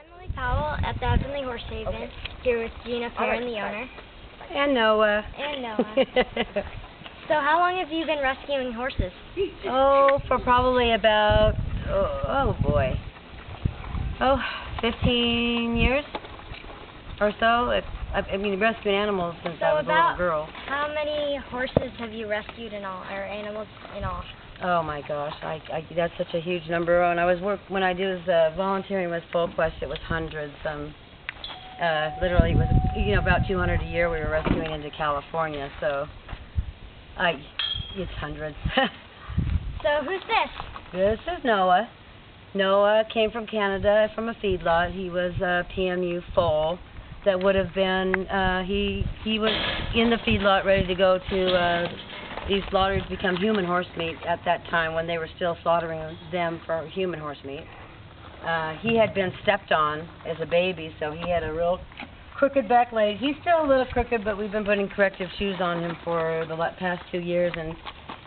Emily Powell at the Heavenly Horse Haven, here with Gina, Perrin, the owner. And Noah. And Noah. So how long have you been rescuing horses? Oh, for probably about, 15 years or so. I've been rescuing animals since I was a little girl. How many horses have you rescued in all, or animals in all? Oh my gosh, that's such a huge number. And when I was volunteering with Full Quest, it was hundreds. Literally, it was about 200 a year we were rescuing into California. So, it's hundreds. So who's this? This is Noah. Noah came from Canada from a feedlot. He was a PMU foal that would have been. He was in the feedlot ready to go to. These slaughters become human horse meat at that time when they were still slaughtering them for human horse meat. He had been stepped on as a baby, so he had a real crooked back leg. He's still a little crooked, but we've been putting corrective shoes on him for the past 2 years,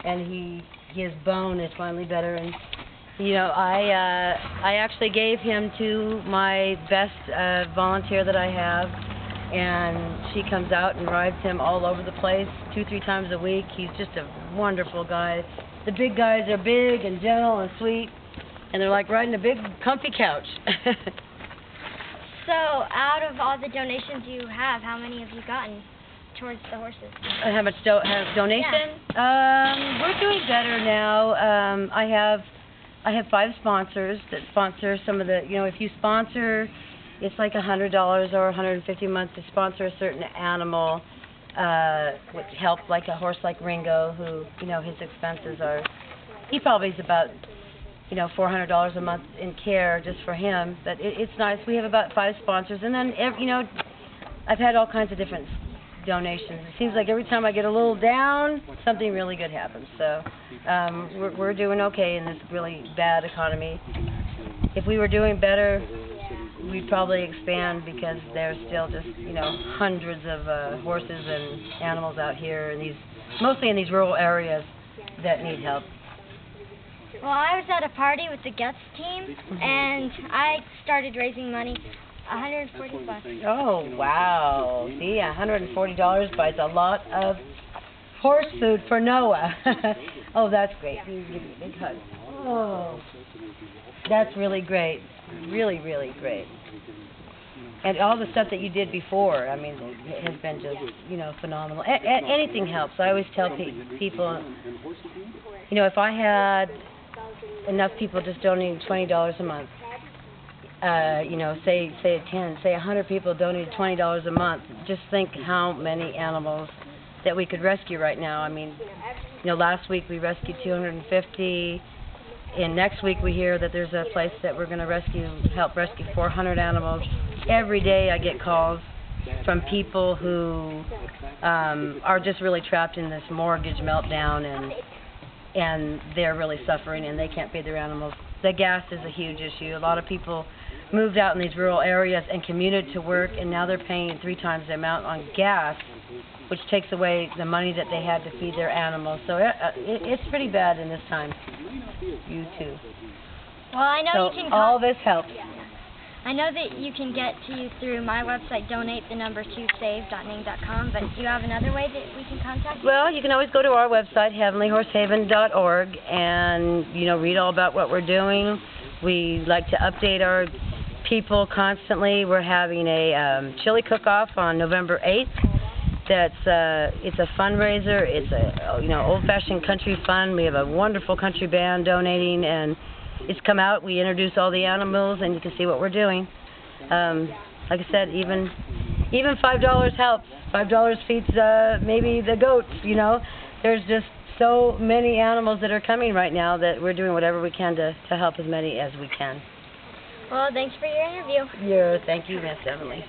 and his bone is finally better. And I actually gave him to my best volunteer that I have. And she comes out and rides him all over the place 2-3 times a week. He's just a wonderful guy. The big guys are big and gentle and sweet, and they're like riding a big comfy couch. So out of all the donations you have, how many have you gotten towards the horses? How much donation? Yeah. We're doing better now. I have 5 sponsors that sponsor some of the, if you sponsor, it's like $100 or $150 a month to sponsor a certain animal, which help like a horse like Ringo, who, his expenses are, he probably is about, $400 a month in care just for him. But it's nice. We have about 5 sponsors, and then, I've had all kinds of different donations. It seems like every time I get a little down, something really good happens. So we're doing okay in this really bad economy. If we were doing better, we'd probably expand, because there's still just, hundreds of horses and animals out here, mostly in these rural areas, that need help. Well, I was at a party with the Guts team, and I started raising money, $140. Oh, wow. See, $140 buys a lot of horse food for Noah. Oh, that's great. Give me a big hug. Oh, that's really great. Really, really great. And all the stuff that you did before, it has been just, phenomenal. Anything helps. I always tell people, if I had enough people just donating $20 a month, say 100 people donated $20 a month, just think how many animals that we could rescue right now. Last week we rescued 250. And next week we hear that there's a place that we're going to help rescue 400 animals. Every day I get calls from people who are just really trapped in this mortgage meltdown, and they're really suffering, and they can't feed their animals. The gas is a huge issue. A lot of people moved out in these rural areas and commuted to work, and now they're paying 3 times the amount on gas, which takes away the money that they had to feed their animals. So it's pretty bad in this time. You too. Well, I know you can. All this helps. I know that you can get to you through my website, donate2save.ning.com. But do you have another way that we can contact you? Well, you can always go to our website, heavenlyhorsehaven.org, and read all about what we're doing. We like to update our people constantly. We're having a chili cook-off on November 8th. It's a fundraiser. It's a old-fashioned country fun. We have a wonderful country band donating, and it's come out. We introduce all the animals, and you can see what we're doing. Like I said, even $5 helps. $5 feeds maybe the goats. There's just so many animals that are coming right now that we're doing whatever we can to help as many as we can. Well, thanks for your interview. Thank you, Miss Emily.